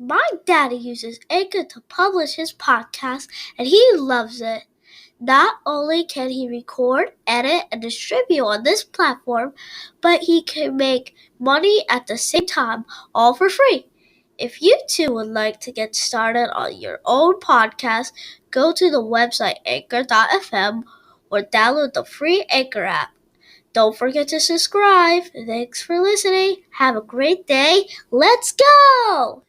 My daddy uses Anchor to publish his podcast, and he loves it. Not only can he record, edit, and distribute on this platform, but he can make money at the same time, all for free. If you too would like to get started on your own podcast, go to the website anchor.fm or download the free Anchor app. Don't forget to subscribe. Thanks for listening. Have a great day. Let's go!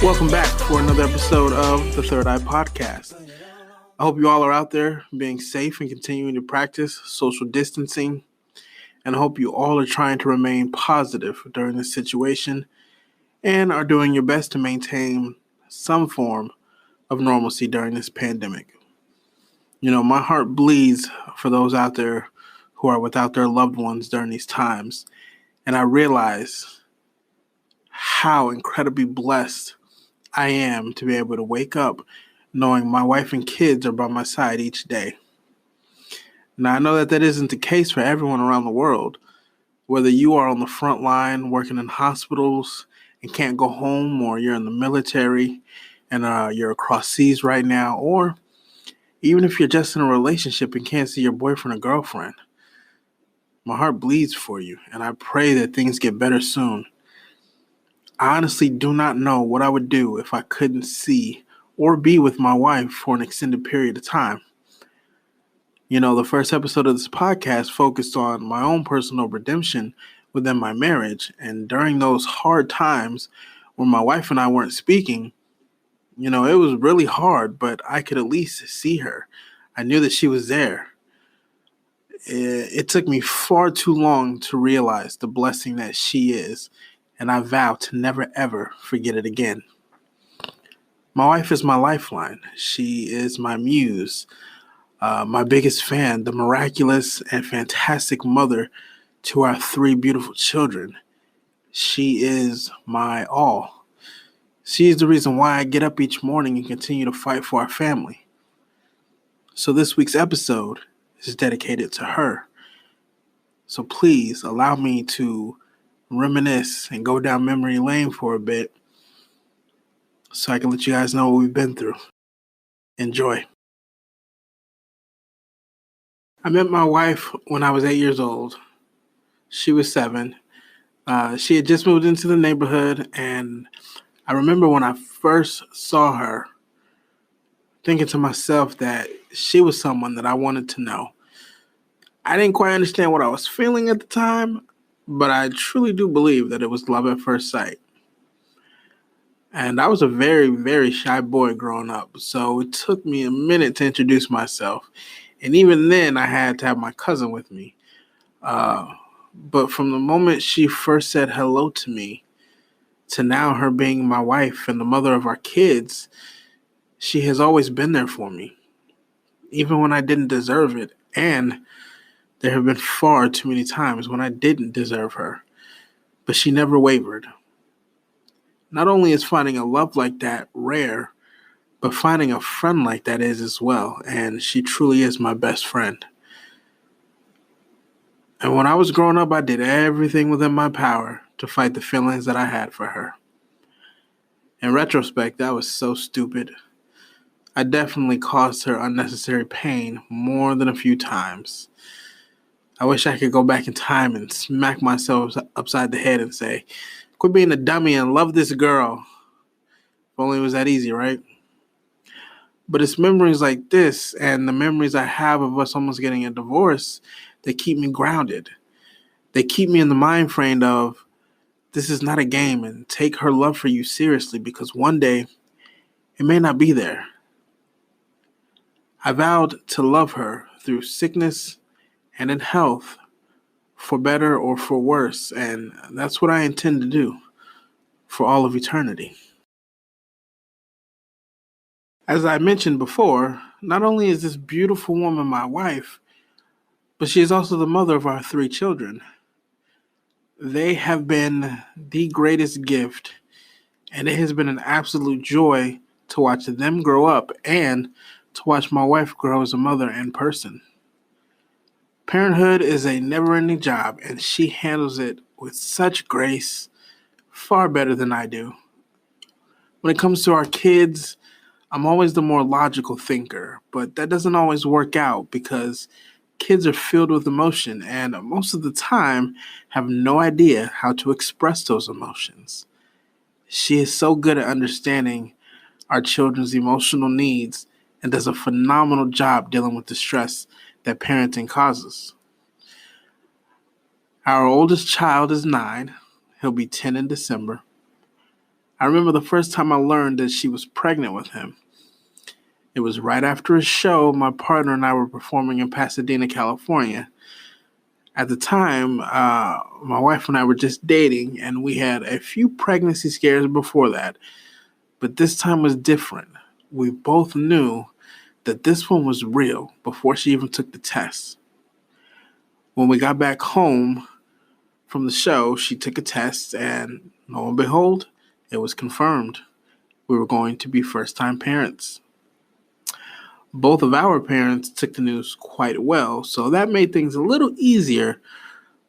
Welcome back for another episode of the Third Eye Podcast. I hope you all are out there being safe and continuing to practice social distancing. And I hope you all are trying to remain positive during this situation and are doing your best to maintain some form of normalcy during this pandemic. You know, my heart bleeds for those out there who are without their loved ones during these times. And I realize how incredibly blessed I am to be able to wake up knowing my wife and kids are by my side each day. Now, I know that isn't the case for everyone around the world. Whether you are on the front line working in hospitals and can't go home, or you're in the military and you're across seas right now, or even if you're just in a relationship and can't see your boyfriend or girlfriend, my heart bleeds for you, and I pray that things get better soon. I honestly do not know what I would do if I couldn't see or be with my wife for an extended period of time. You know, the first episode of this podcast focused on my own personal redemption within my marriage. And during those hard times when my wife and I weren't speaking, you know, it was really hard, but I could at least see her. I knew that she was there. It took me far too long to realize the blessing that she is, and I vow to never, ever forget it again. My wife is my lifeline. She is my muse. My biggest fan, the miraculous and fantastic mother to our 3 beautiful children. She is my all. She is the reason why I get up each morning and continue to fight for our family. So this week's episode is dedicated to her. So please allow me to reminisce and go down memory lane for a bit so I can let you guys know what we've been through. Enjoy. I met my wife when I was 8 years old. She was 7. She had just moved into the neighborhood, and I remember when I first saw her thinking to myself that she was someone that I wanted to know. I didn't quite understand what I was feeling at the time, but I truly do believe that it was love at first sight. And I was a very, very shy boy growing up, so it took me a minute to introduce myself. And even then, I had to have my cousin with me. But from the moment she first said hello to me, to now her being my wife and the mother of our kids, she has always been there for me, even when I didn't deserve it. And there have been far too many times when I didn't deserve her, but she never wavered. Not only is finding a love like that rare, but finding a friend like that is as well, and she truly is my best friend. And when I was growing up, I did everything within my power to fight the feelings that I had for her. In retrospect, that was so stupid. I definitely caused her unnecessary pain more than a few times. I wish I could go back in time and smack myself upside the head and say, quit being a dummy and love this girl. If only it was that easy, right? But it's memories like this and the memories I have of us almost getting a divorce that keep me grounded. They keep me in the mind frame of this is not a game, and take her love for you seriously, because one day it may not be there. I vowed to love her through sickness and in health, for better or for worse, and that's what I intend to do for all of eternity. As I mentioned before, not only is this beautiful woman my wife, but she is also the mother of our 3 children. They have been the greatest gift And it has been an absolute joy to watch them grow up and to watch my wife grow as a mother in person. Parenthood is a never-ending job, and she handles it with such grace, far better than I do. When it comes to our kids, I'm always the more logical thinker, but that doesn't always work out because kids are filled with emotion and most of the time have no idea how to express those emotions. She is so good at understanding our children's emotional needs and does a phenomenal job dealing with the stress that parenting causes. Our oldest child is 9. He'll be 10 in December. I remember the first time I learned that she was pregnant with him. It was right after a show my partner and I were performing in Pasadena, California. At the time, my wife and I were just dating, and we had a few pregnancy scares before that. But this time was different. We both knew that this one was real before she even took the test. When we got back home from the show, she took a test, and lo and behold, it was confirmed. We were going to be first-time parents. Both of our parents took the news quite well, so that made things a little easier.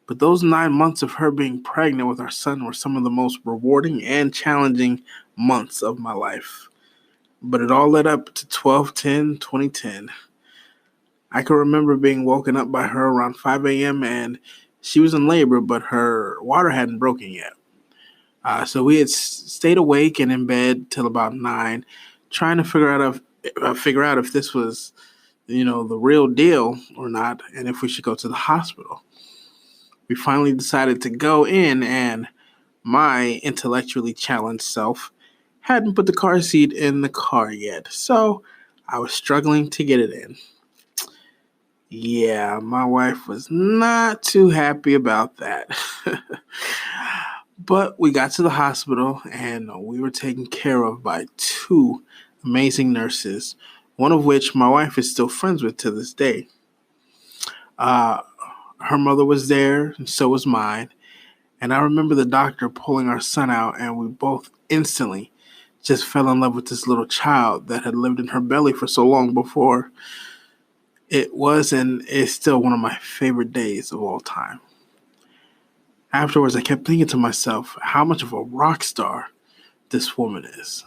But those 9 months of her being pregnant with our son were some of the most rewarding and challenging months of my life. But it all led up to 12/10/2010. I can remember being woken up by her around 5 a.m. and she was in labor, but her water hadn't broken yet. So we had stayed awake and in bed till about 9, trying to figure out if this was, the real deal or not, and if we should go to the hospital. We finally decided to go in, and my intellectually challenged self hadn't put the car seat in the car yet, so I was struggling to get it in. Yeah, my wife was not too happy about that. But we got to the hospital and we were taken care of by 2 amazing nurses, one of which my wife is still friends with to this day. Uh, Her mother was there, and so was mine. And I remember the doctor pulling our son out, and we both instantly just fell in love with this little child that had lived in her belly for so long before. It was and is still one of my favorite days of all time. Afterwards, I kept thinking to myself how much of a rock star this woman is.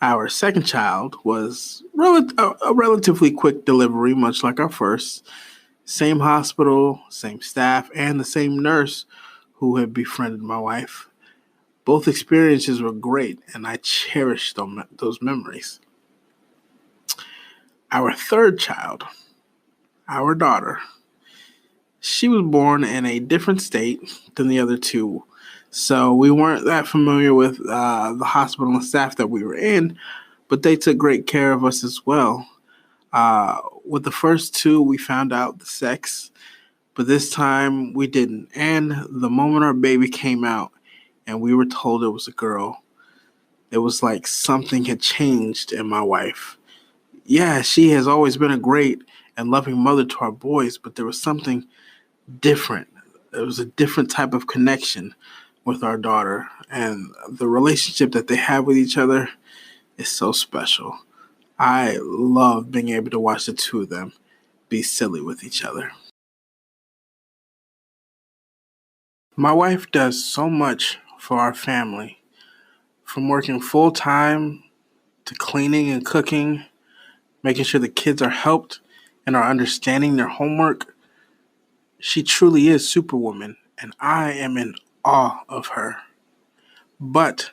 Our second child was a relatively quick delivery, much like our first. Same hospital, same staff, and the same nurse who had befriended my wife. Both experiences were great, and I cherished those memories. Our third child, our daughter, she was born in a different state than the other 2. So we weren't that familiar with the hospital and staff that we were in, but they took great care of us as well. With the first 2, we found out the sex, but this time we didn't. And the moment our baby came out and we were told it was a girl, it was like something had changed in my wife. Yeah, she has always been a great and loving mother to our boys, but there was something different. There was a different type of connection with our daughter, and the relationship that they have with each other is so special. I love being able to watch the 2 of them be silly with each other. My wife does so much for our family, from working full time to cleaning and cooking, making sure the kids are helped and are understanding their homework. She truly is Superwoman, and I am in awe of her. But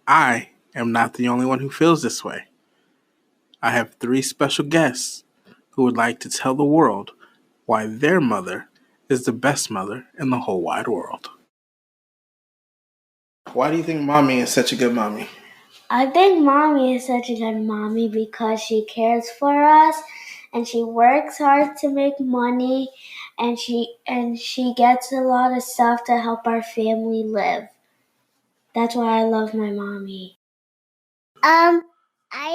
I am not the only one who feels this way. I have 3 special guests who would like to tell the world why their mother is the best mother in the whole wide world. Why do you think mommy is such a good mommy? I think mommy is such a good mommy because she cares for us and she works hard to make money and she gets a lot of stuff to help our family live. That's why I love my mommy. I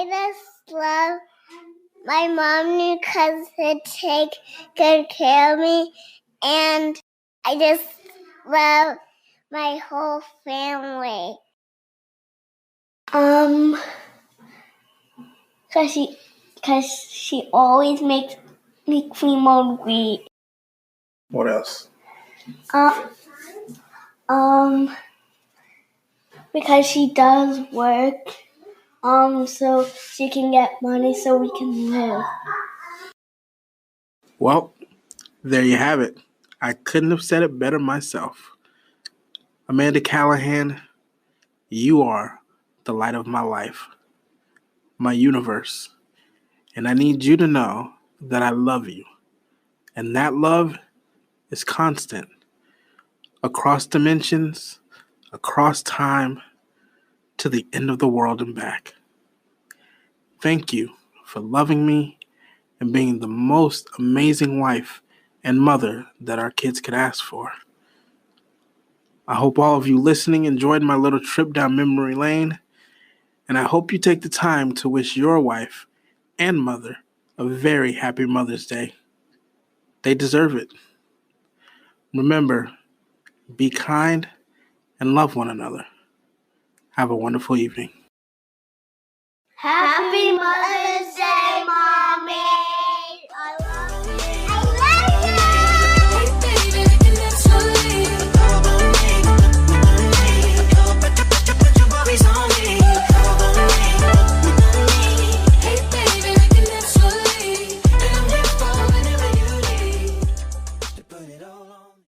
just love my mommy because she takes good care of me, and I just love my whole family. Cause she always makes me hungry. What else? Because she does work, so she can get money so we can live. Well, there you have it. I couldn't have said it better myself. Amanda Calahan, you are the light of my life, my universe, and I need you to know that I love you, and that love is constant, across dimensions, across time, to the end of the world and back. Thank you for loving me and being the most amazing wife and mother that our kids could ask for. I hope all of you listening enjoyed my little trip down memory lane, and I hope you take the time to wish your wife and mother a very happy Mother's Day. They deserve it. Remember, be kind and love one another. Have a wonderful evening. Happy Mother's Day!